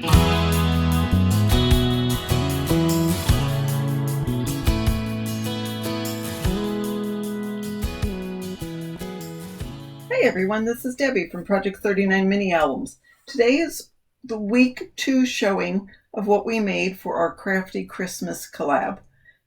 Hey everyone, this is Debbie from Project 39 Mini Albums. Today is the week 2 showing of what we made for our Crafty Christmas collab.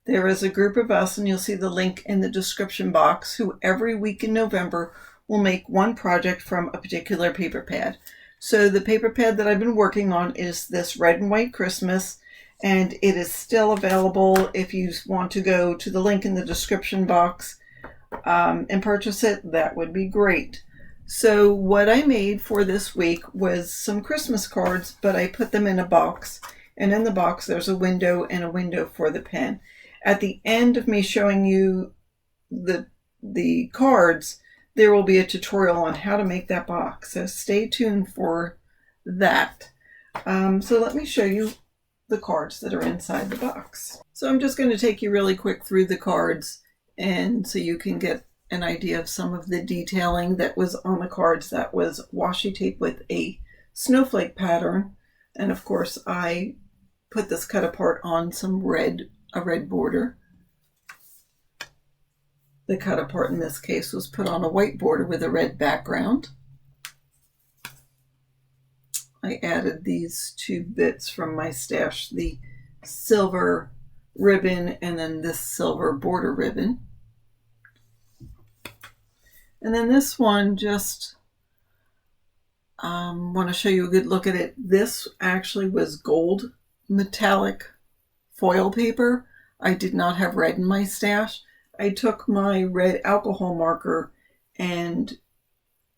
There is a group of us, and you'll see the link in the description box, who every week in November will make one project from a particular paper pad. So the paper pad that I've been working on is this red and white Christmas, and it is still available if you want to go to the link in the description box and purchase it. That would be great. So what I made for this week was some Christmas cards, but I put them in a box, and in the box there's a window and a window for the pen. At the end of me showing you the cards, there will be a tutorial on how to make that box, so stay tuned for that. So let me show you the cards that are inside the box. So I'm just going to take you really quick through the cards, and so you can get an idea of some of the detailing that was on the cards. That was washi tape with a snowflake pattern, and of course I put this cut apart on a red border. The cut apart in this case was put on a white border with a red background. I added these two bits from my stash, the silver ribbon and then this silver border ribbon. And then this one, just want to show you a good look at it. This actually was gold metallic foil paper. I did not have red in my stash. I took my red alcohol marker and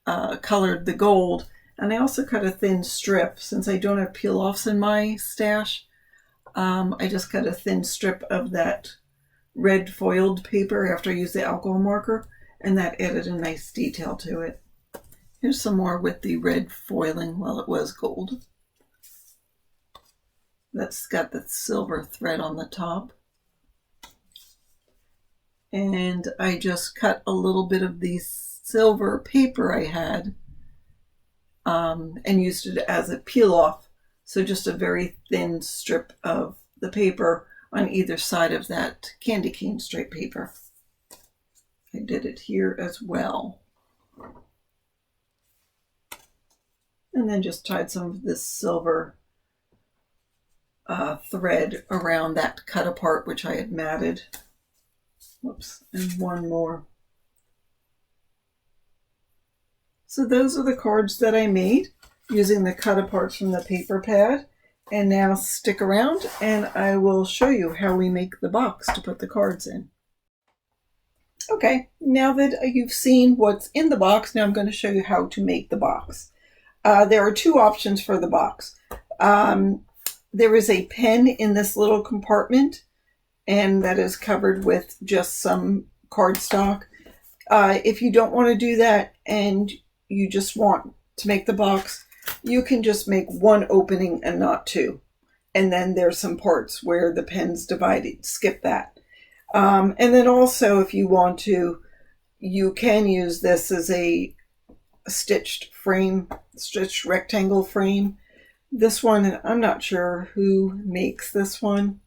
colored the gold, and I also cut a thin strip. Since I don't have peel-offs in my stash, I just cut a thin strip of that red foiled paper after I used the alcohol marker, and that added a nice detail to it. Here's some more with the red foiling while it was gold. That's got the silver thread on the top. And I just cut a little bit of the silver paper I had and used it as a peel-off. So just a very thin strip of the paper on either side of that candy cane stripe paper. I did it here as well. And then just tied some of this silver thread around that cut apart, which I had matted. Whoops, and one more. So those are the cards that I made using the cut aparts from the paper pad. And now stick around and I will show you how we make the box to put the cards in. Okay, now that you've seen what's in the box, now I'm going to show you how to make the box. There are two options for the box. There is a pen in this little compartment, and that is covered with just some cardstock. If you don't want to do that and you just want to make the box, you can just make one opening and not two. And then there's some parts where the pen's divided. Skip that. And then also, if you want to, you can use this as a stitched rectangle frame. This one, I'm not sure who makes this one.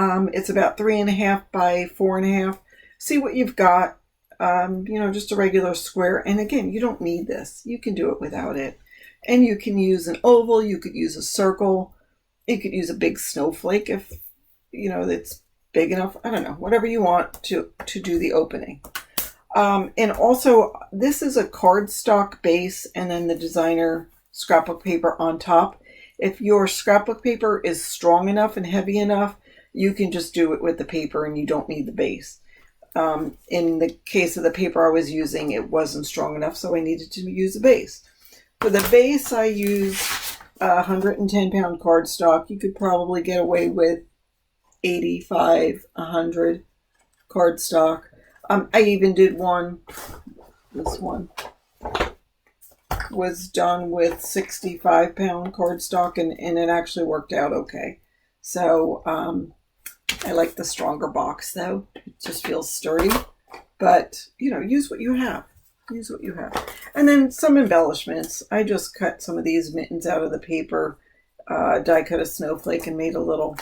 It's about 3.5 by 4.5. See what you've got. Just a regular square. And again, you don't need this. You can do it without it. And you can use an oval. You could use a circle. You could use a big snowflake if, it's big enough. I don't know, whatever you want to do the opening. And also, this is a cardstock base and then the designer scrapbook paper on top. If your scrapbook paper is strong enough and heavy enough, you can just do it with the paper and you don't need the base. In the case of the paper I was using, it wasn't strong enough, so I needed to use a base. For the base, I used 110-pound cardstock. You could probably get away with 85, 100 cardstock. I even did one, this one was done with 65-pound cardstock, and it actually worked out okay. So I like the stronger box though. It just feels sturdy, but use what you have. Use what you have. And then some embellishments. I just cut some of these mittens out of the paper die cut a snowflake and made a little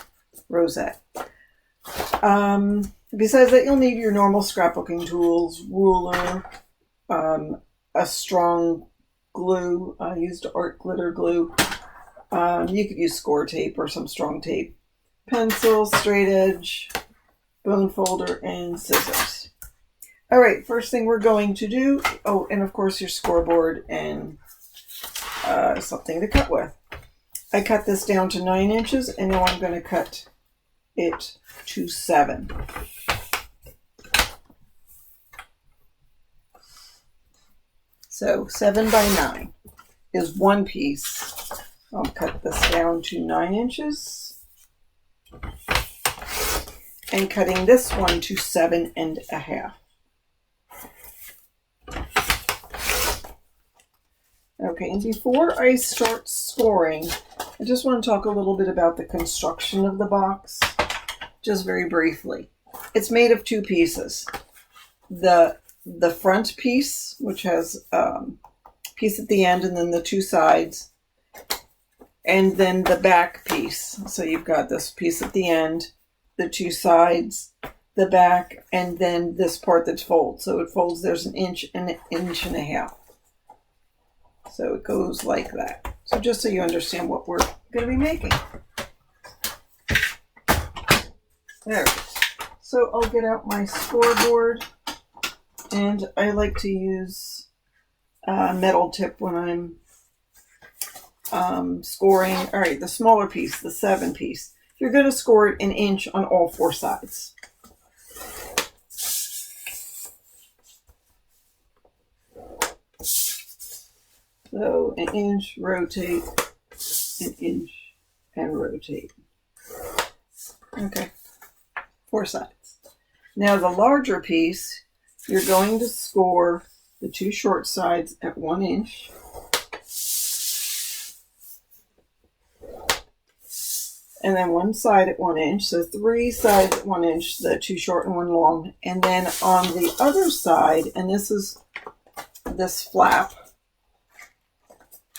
rosette. Besides that, you'll need your normal scrapbooking tools, ruler, a strong glue. I used art glitter glue. You could use score tape or some strong tape. Pencil, straight edge, bone folder, and scissors. All right, first thing we're going to do, oh, and of course your scoreboard and something to cut with. I cut this down to 9 inches, and now I'm going to cut it to 7. So 7 by 9 is one piece. I'll cut this down to 9 inches. And cutting this one to 7.5. Okay, and before I start scoring, I just want to talk a little bit about the construction of the box, just very briefly. It's made of 2 pieces. The front piece, which has a piece at the end and then the 2 sides, and then the back piece. So you've got this piece at the end, the 2 sides, the back, and then this part that folds. So it folds, there's 1 inch and 1.5 inches. So it goes like that. So just so you understand what we're going to be making. There it is. So I'll get out my scoreboard, and I like to use a metal tip when I'm scoring. All right, the smaller piece, the 7 piece. You're going to score it 1 inch on all 4 sides. So 1 inch, rotate, 1 inch, and rotate. Okay, 4 sides. Now the larger piece, you're going to score the 2 short sides at 1 inch. And then 1 side at 1 inch. So 3 sides at 1 inch, the 2 short and 1 long. And then on the other side, and this is this flap,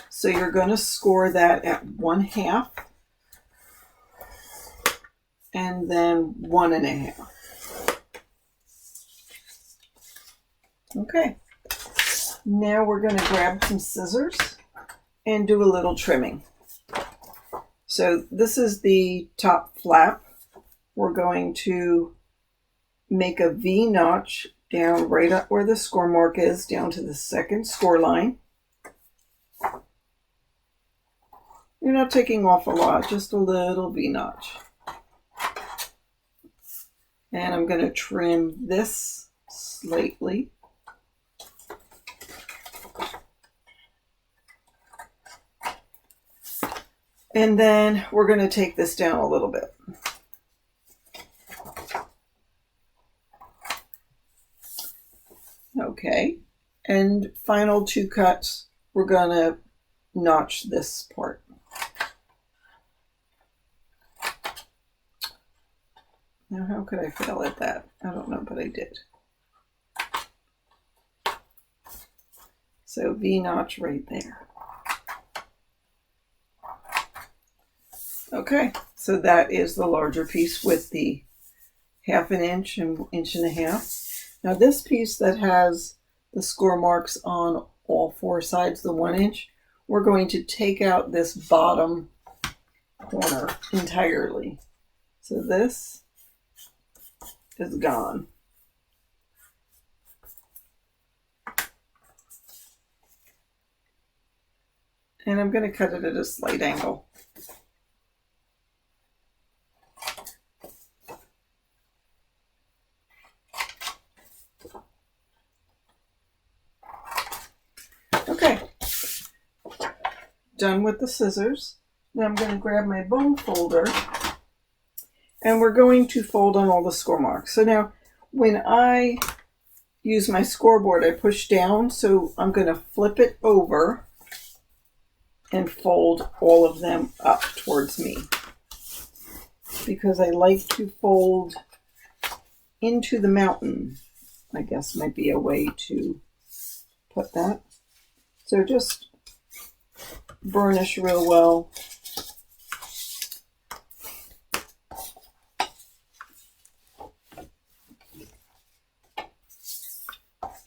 so you're going to score that at 1/2 and then 1.5. Okay, now we're going to grab some scissors and do a little trimming. So this is the top flap. We're going to make a V notch down right up where the score mark is, down to the 2nd score line. You're not taking off a lot, just a little V notch. And I'm going to trim this slightly. And then we're going to take this down a little bit. Okay, and final 2 cuts, we're going to notch this part. Now, how could I fail at that? I don't know, but I did. So V notch right there. Okay, so that is the larger piece with the 1/2 inch and 1.5 inches. Now this piece that has the score marks on all 4 sides, the 1 inch, we're going to take out this bottom corner entirely. So this is gone. And I'm going to cut it at a slight angle. Okay, done with the scissors. Now I'm going to grab my bone folder, and we're going to fold on all the score marks. So now when I use my scoreboard, I push down, so I'm going to flip it over and fold all of them up towards me, because I like to fold into the mountain, I guess might be a way to put that. So just burnish real well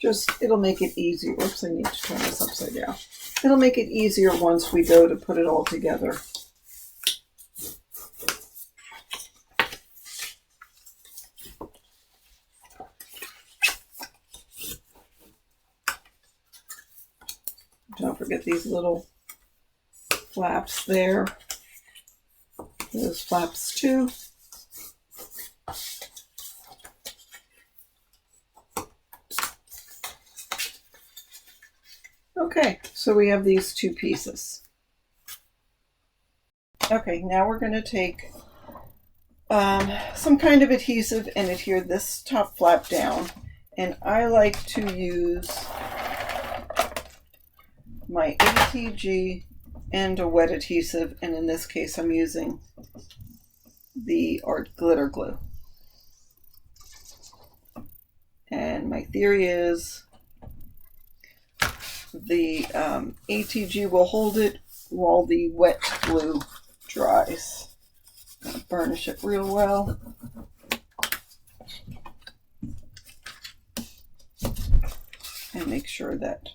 it'll make it easier. Oops, I need to turn this upside down. It'll make it easier once we go to put it all together. Don't forget these little flaps there. Those flaps too. Okay, so we have these two pieces. Okay, now we're going to take some kind of adhesive and adhere this top flap down. And I like to use my ATG and a wet adhesive, and in this case I'm using the art glitter glue. And my theory is the ATG will hold it while the wet glue dries. I'm going to burnish it real well. And make sure that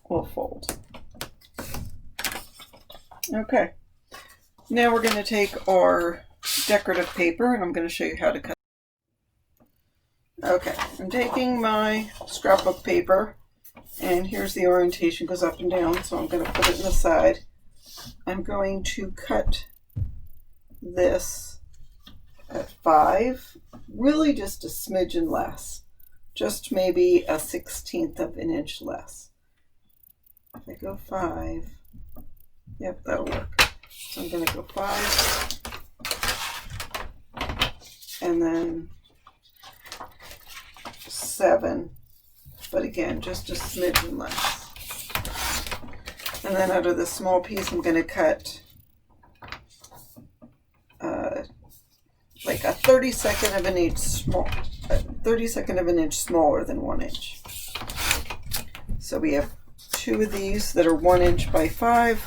will fold. Okay, now we're going to take our decorative paper and I'm going to show you how to cut. Okay, I'm taking my scrapbook paper and here's the orientation, goes up and down, so I'm going to put it in the side. I'm going to cut this at 5, really just a smidgen less, just maybe a 1/16 of an inch less. If I go 5, yep, that'll work. So I'm going to go 5, and then 7, but again, just a smidgen less. And then out of this small piece, I'm going to cut like a 32nd of an inch small, 32nd of an inch smaller than 1 inch. So we have 2 of these that are 1 inch by 5,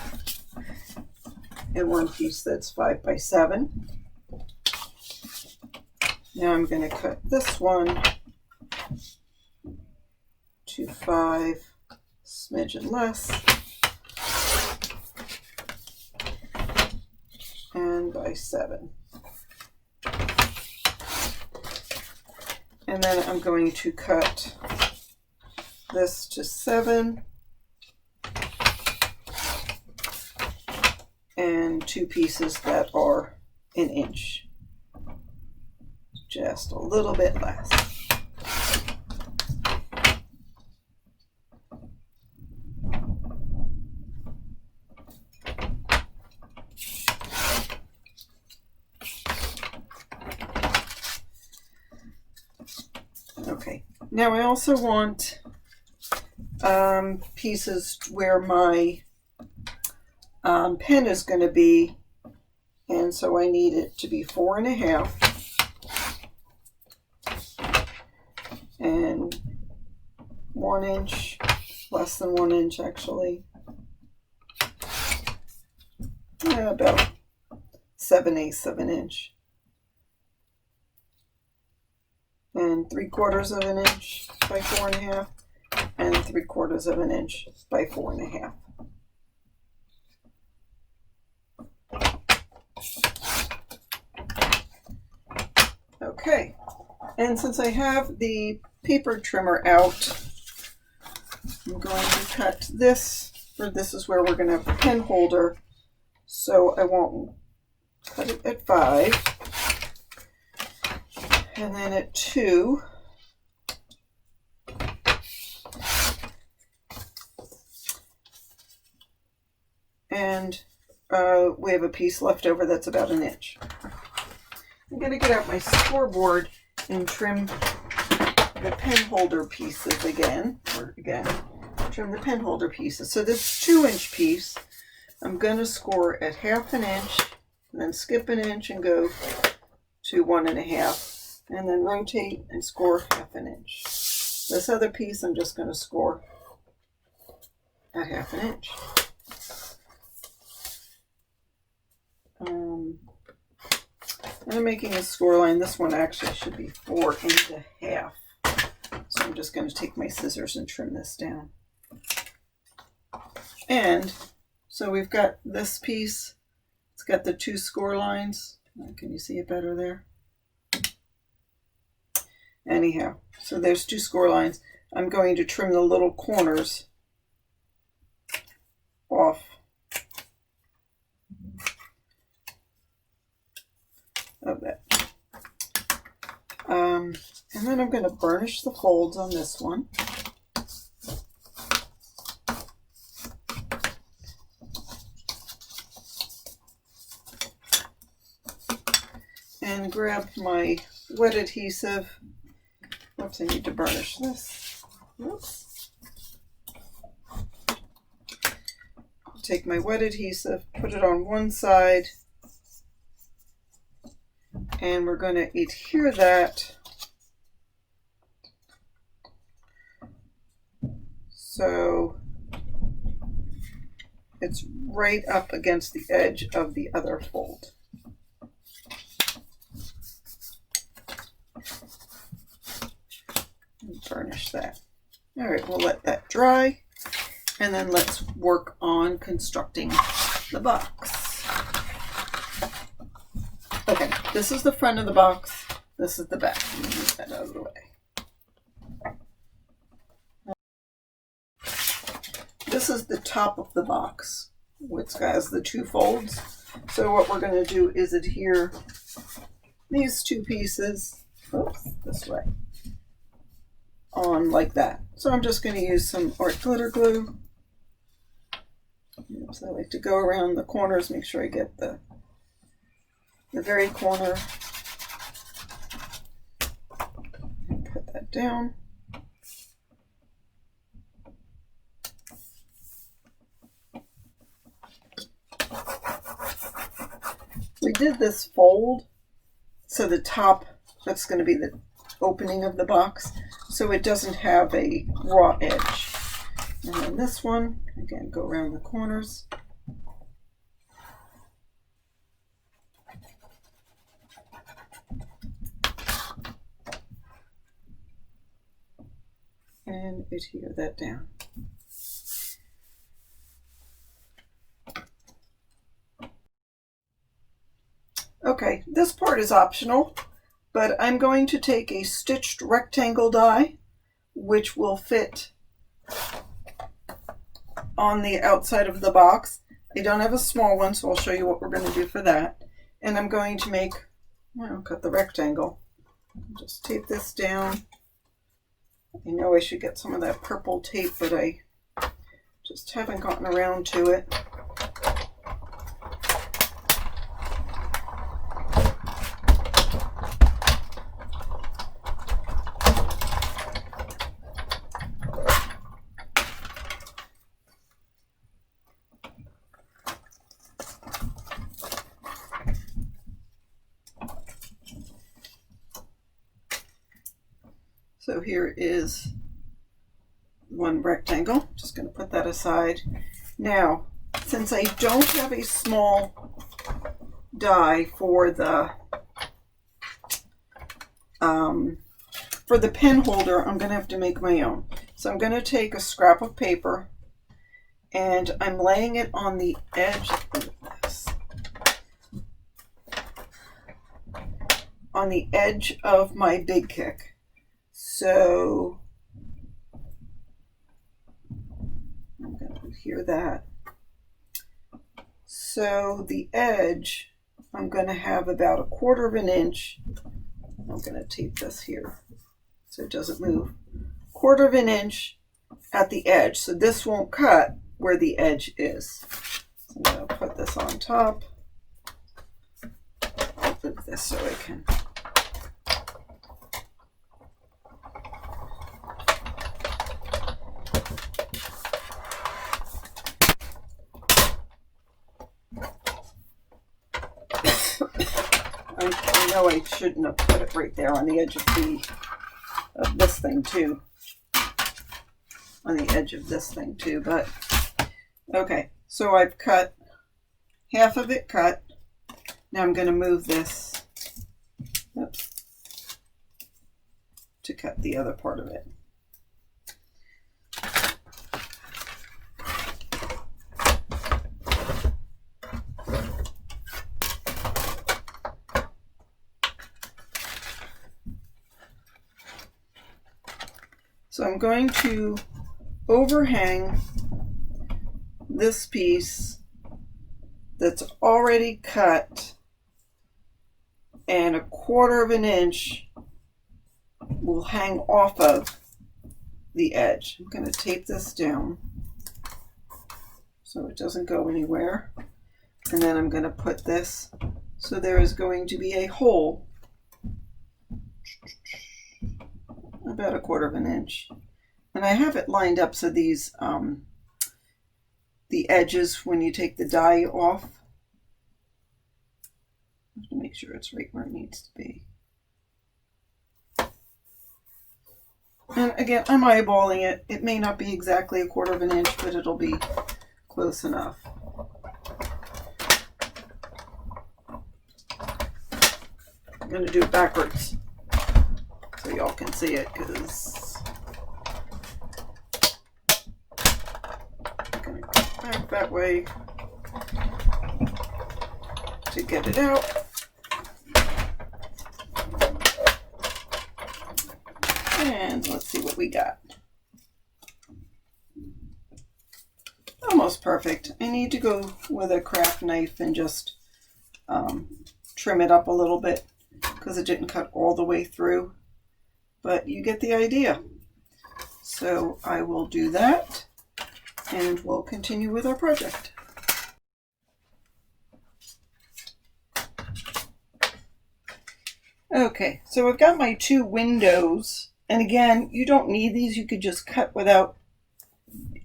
and 1 piece that's 5 by 7. Now I'm going to cut this one to 5, smidgen less, and by 7. And then I'm going to cut this to 7 and 2 pieces that are 1 inch, just a little bit less. Okay, now I also want pieces where my pen is going to be, and so I need it to be 4.5 and 1 inch, less than 1 inch actually, about 7/8 of an inch. And 3/4 of an inch by 4.5, and 3/4 of an inch by 4.5. Okay, and since I have the paper trimmer out, I'm going to cut this, or this is where we're going to have the pen holder, so I won't cut it at 5. And then at 2, and we have a piece left over that's about 1 inch. I'm going to get out my scoreboard and trim the pen holder pieces again, trim the pen holder pieces. So this 2-inch piece, I'm going to score at 1/2 inch, and then skip 1 inch and go to 1.5. And then rotate and score 1/2 inch. This other piece I'm just going to score at 1/2 inch. And I'm making a score line. This one actually should be 4.5. I'm just going to take my scissors and trim this down. And so we've got this piece. It's got the 2 score lines. Can you see it better there? Anyhow, so there's 2 score lines. I'm going to trim the little corners off. Of that. And then I'm going to burnish the folds on this one. And grab my wet adhesive. Oops, I need to burnish this. Oops. Take my wet adhesive, put it on one side, and we're going to adhere that so it's right up against the edge of the other fold. And burnish that. All right, we'll let that dry, and then let's work on constructing the box. Okay, this is the front of the box. This is the back. Let me move that out of the way. This is the top of the box, which has the 2 folds. So what we're going to do is adhere these 2 pieces, oops, this way, on like that. So I'm just going to use some art glitter glue. Oops, I like to go around the corners, make sure I get the very corner. And put that down. We did this fold, so the top, that's going to be the opening of the box, so it doesn't have a raw edge. And then this one, again, go around the corners. And adhere that down. Okay, this part is optional, but I'm going to take a stitched rectangle die, which will fit on the outside of the box. I don't have a small one, so I'll show you what we're going to do for that. And I'm going to make, I'll cut the rectangle. Just tape this down. I know I should get some of that purple tape, but I just haven't gotten around to it. So here is one rectangle. Just going to put that aside. Now, since I don't have a small die for the pen holder, I'm going to have to make my own. So I'm going to take a scrap of paper and I'm laying it on the edge of this. On the edge of my big kick. So I'm going to adhere that. So the edge, I'm going to have about 1/4 of an inch. I'm going to tape this here so it doesn't move. 1/4 of an inch at the edge. So this won't cut where the edge is. So I'm going to put this on top. I'll move this so I can. I know I shouldn't have put it right there on the edge of this thing too. On the edge of this thing too, but okay. So I've cut half of it cut. Now I'm going to move this, oops, to cut the other part of it. So I'm going to overhang this piece that's already cut, and 1/4 of an inch will hang off of the edge. I'm going to tape this down so it doesn't go anywhere. And then I'm going to put this, so there is going to be a hole about 1/4 of an inch. And I have it lined up so these, the edges, when you take the die off, I have to make sure it's right where it needs to be. And again, I'm eyeballing it. It may not be exactly 1/4 of an inch, but it'll be close enough. I'm going to do it backwards so y'all can see it, because I'm going to go back that way to get it out. And let's see what we got. Almost perfect. I need to go with a craft knife and just trim it up a little bit because it didn't cut all the way through, but you get the idea. So I will do that and we'll continue with our project. Okay, so I've got my 2 windows, and again, you don't need these. You could just cut without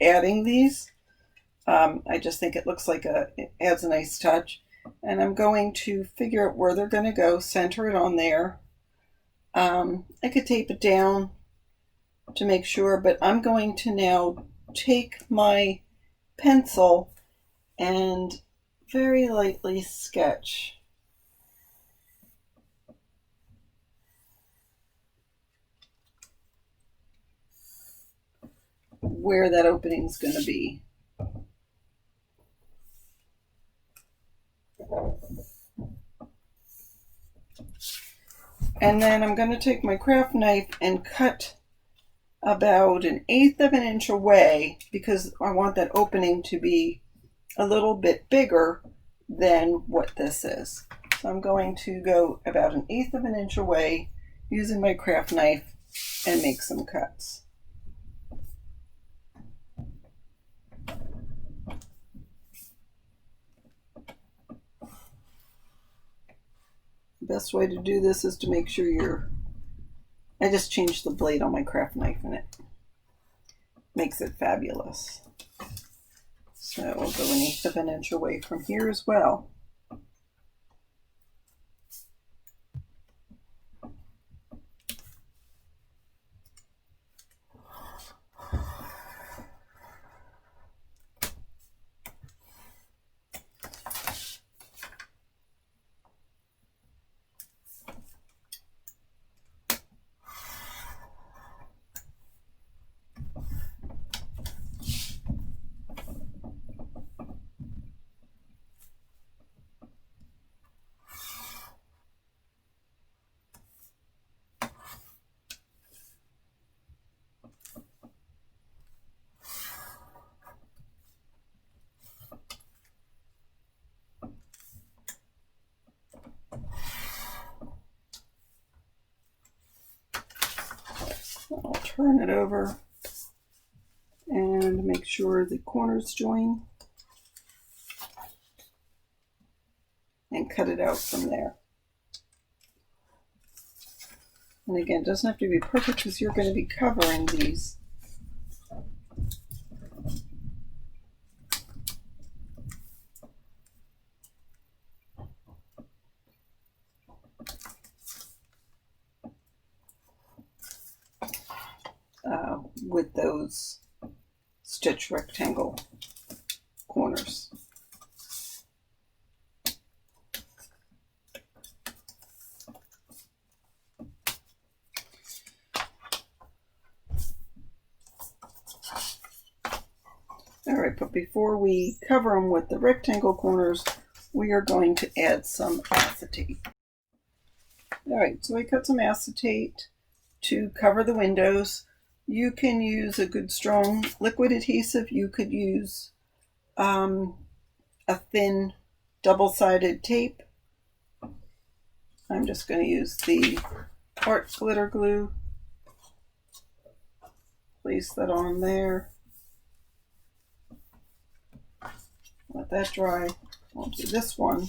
adding these. I just think it looks like it adds a nice touch. And I'm going to figure out where they're going to go, center it on there. I could tape it down to make sure, but I'm going to now take my pencil and very lightly sketch where that opening is going to be. And then I'm going to take my craft knife and cut about 1/8 of an inch away, because I want that opening to be a little bit bigger than what this is. So I'm going to go about 1/8 of an inch away using my craft knife and make some cuts. The best way to do this is to make sure I just changed the blade on my craft knife and it makes it fabulous. So we'll go 1/8 of an inch away from here as well. I'll turn it over and make sure the corners join and cut it out from there. And again, it doesn't have to be perfect because you're going to be covering these. With those stitch rectangle corners. All right, but before we cover them with the rectangle corners, we are going to add some acetate. All right, so I cut some acetate to cover the windows. You can use a good strong liquid adhesive. You could use a thin double-sided tape. I'm just going to use the art glitter glue. Place that on there. Let that dry. I'll do this one.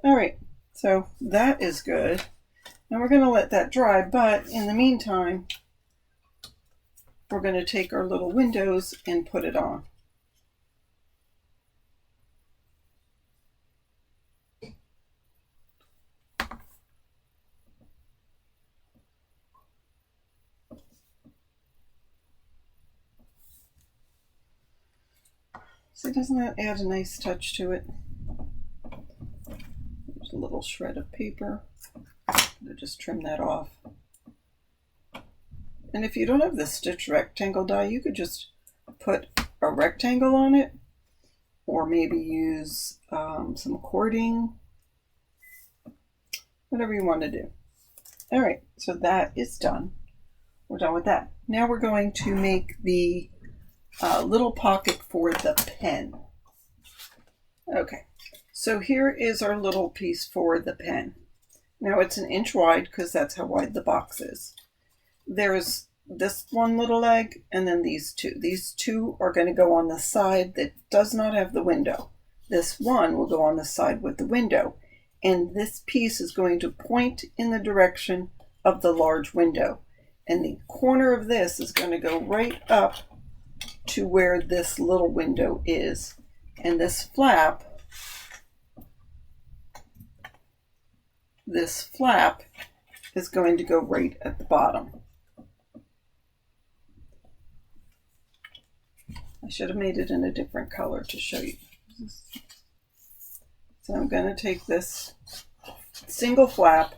All right, so that is good. And we're going to let that dry, but in the meantime, we're going to take our little windows and put it on. See, doesn't that add a nice touch to it? There's a little shred of paper. I'll just trim that off. And if you don't have the stitch rectangle die, you could just put a rectangle on it, or maybe use some cording, whatever you want to do. All right, so that is done. We're done with that. Now we're going to make the little pocket for the pen. Okay, so here is our little piece for the pen. Now it's 1 inch wide because that's how wide the box is. There's this one little leg and then these two. These two are going to go on the side that does not have the window. This one will go on the side with the window. And this piece is going to point in the direction of the large window. And the corner of this is going to go right up to where this little window is. And this flap is going to go right at the bottom. I should have made it in a different color to show you. So I'm going to take this single flap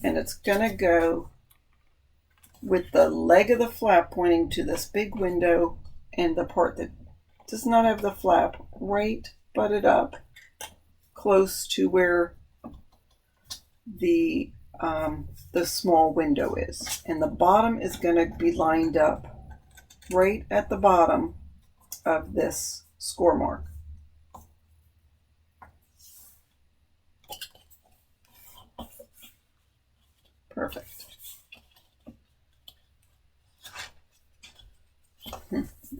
and it's going to go with the leg of the flap pointing to this big window, and the part that does not have the flap right butted up close to where the small window is. And the bottom is going to be lined up right at the bottom of this score mark. Perfect.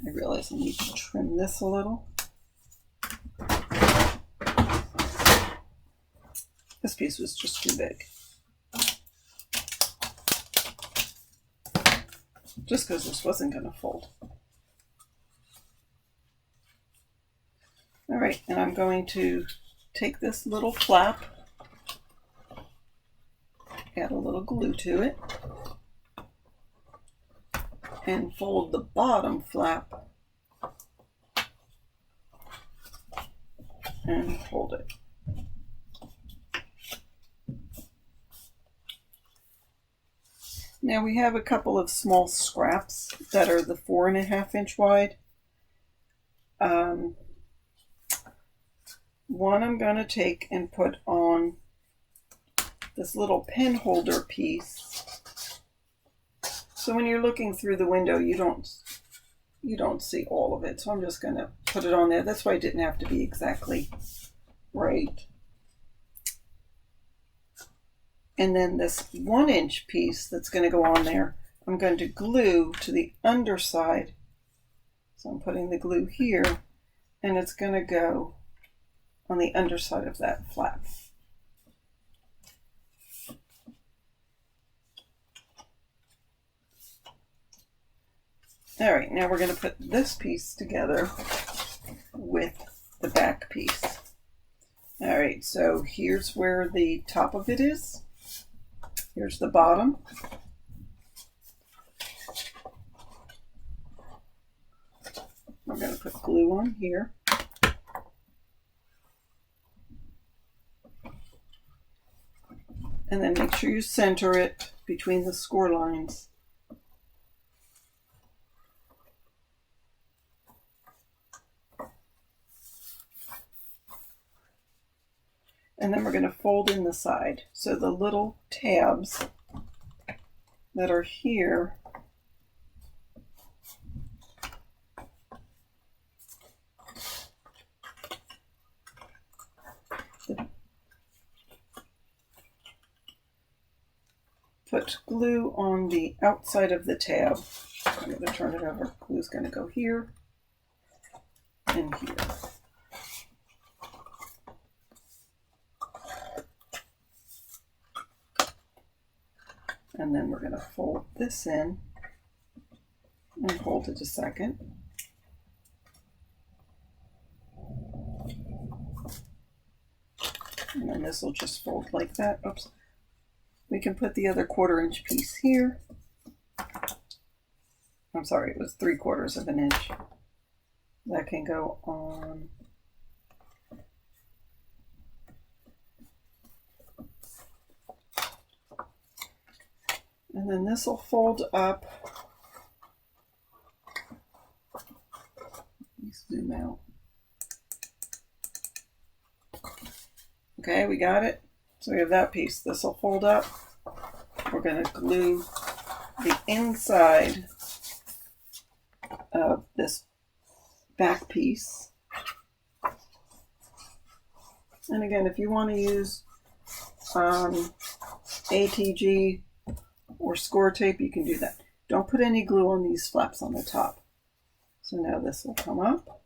I realize I need to trim this a little. This piece was just too big. Just because this wasn't going to fold. All right, and I'm going to take this little flap, add a little glue to it, and fold the bottom flap and hold it. Now we have a couple of small scraps that are the 4.5 inch wide. One I'm going to take and put on this little pen holder piece. So when you're looking through the window, you don't see all of it. So I'm just going to put it on there. That's why it didn't have to be exactly right. And then this 1 inch piece that's going to go on there, I'm going to glue to the underside. So I'm putting the glue here, and it's going to go on the underside of that flap. All right, now we're going to put this piece together with the back piece. All right, so here's where the top of it is. Here's the bottom. I'm going to put glue on here. And then make sure you center it between the score lines. And then we're going to fold in the side. So the little tabs that are here put glue on the outside of the tab. I'm going to turn it over. Glue's going to go here and here. And then we're going to fold this in and hold it a second. And then this will just fold like that. Oops. We can put the other 1/4 inch piece here. I'm sorry, it was 3/4 of an inch. That can go on. And then this will fold up. Let me zoom out. Okay, we got it. So we have that piece. This will fold up. We're going to glue the inside of this back piece. And again, if you want to use ATG or score tape, you can do that. Don't put any glue on these flaps on the top. So now this will come up.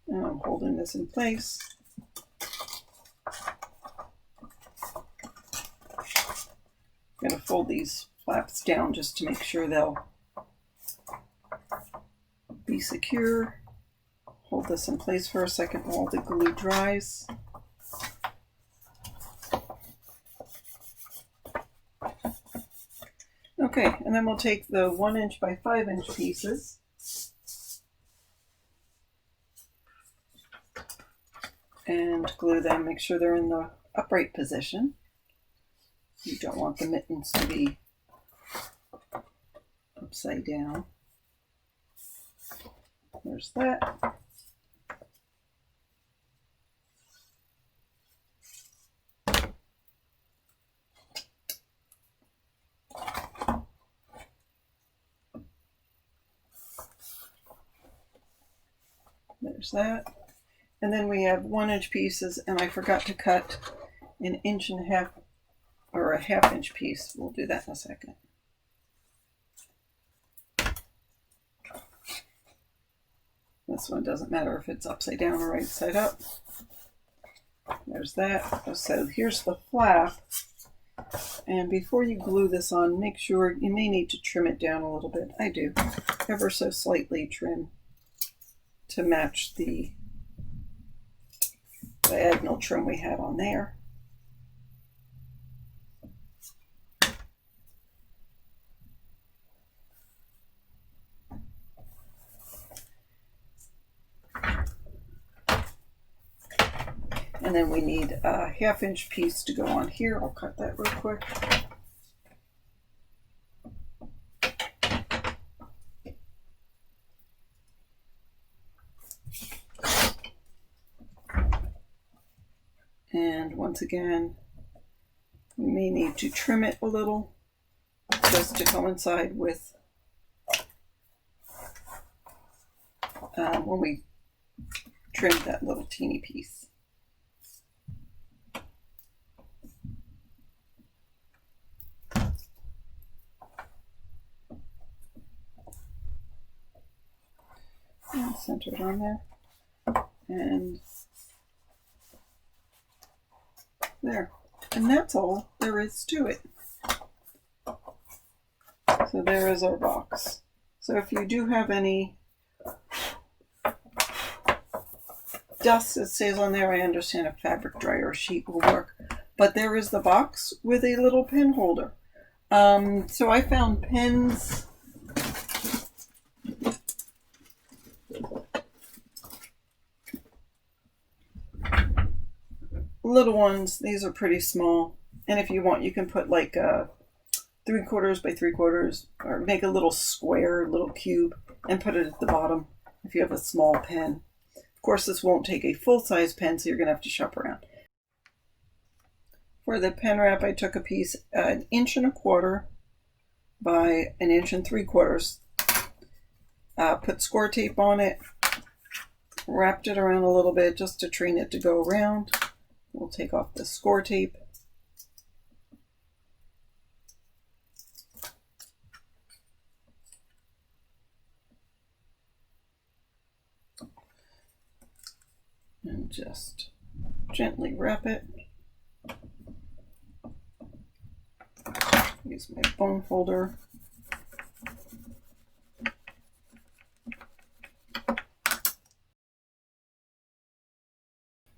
And I'm holding this in place. I'm going to fold these flaps down just to make sure they'll be secure. Hold this in place for a second while the glue dries. Okay, and then we'll take the 1 inch by 5 inch pieces and glue them. Make sure they're in the upright position. You don't want the mittens to be upside down. There's that. There's that. And then we have 1 inch pieces, and I forgot to cut an 1.5 inch or a 1/2 inch piece. We'll do that in a second. This one doesn't matter if it's upside down or right side up. There's that. So here's the flap. And before you glue this on, make sure you may need to trim it down a little bit. I do. Ever so slightly trim to match the diagonal trim we had on there. And then we need a 1/2 inch piece to go on here. I'll cut that real quick. And once again, we may need to trim it a little just to coincide with when we trimmed that little teeny piece. And center it on there. And there. And that's all there is to it. So there is our box. So if you do have any dust that stays on there, I understand a fabric dryer sheet will work. But there is the box with a little pin holder. So I found pins. Little ones. These are pretty small. And if you want, you can put like a 3/4 by 3/4, or make a little square, little cube, and put it at the bottom if you have a small pen. Of course, this won't take a full-size pen, so you're going to have to shop around. For the pen wrap, I took a piece 1 1/4 by 1 3/4. Put score tape on it, wrapped it around a little bit just to train it to go around. We'll take off the score tape. And just gently wrap it. Use my bone folder.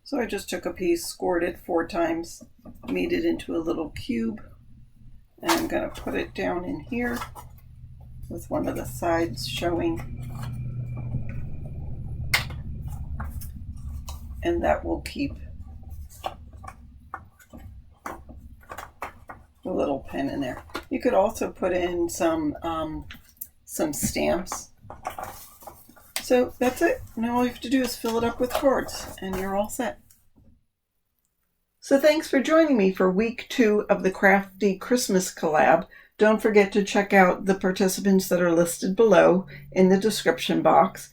So I just took a piece, scored it 4 times, made it into a little cube, and I'm going to put it down in here with one of the sides showing. And that will keep the little pen in there. You could also put in some stamps. So that's it. Now all you have to do is fill it up with cards and you're all set. So thanks for joining me for week 2 of the Crafty Christmas collab. Don't forget to check out the participants that are listed below in the description box.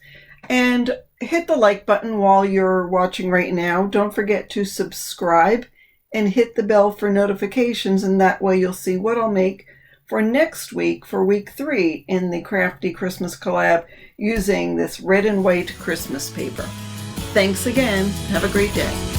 And hit the like button while you're watching right now. Don't forget to subscribe and hit the bell for notifications, and that way you'll see what I'll make for next week, for week 3 in the Crafty Christmas collab using this red and white Christmas paper. Thanks again. Have a great day.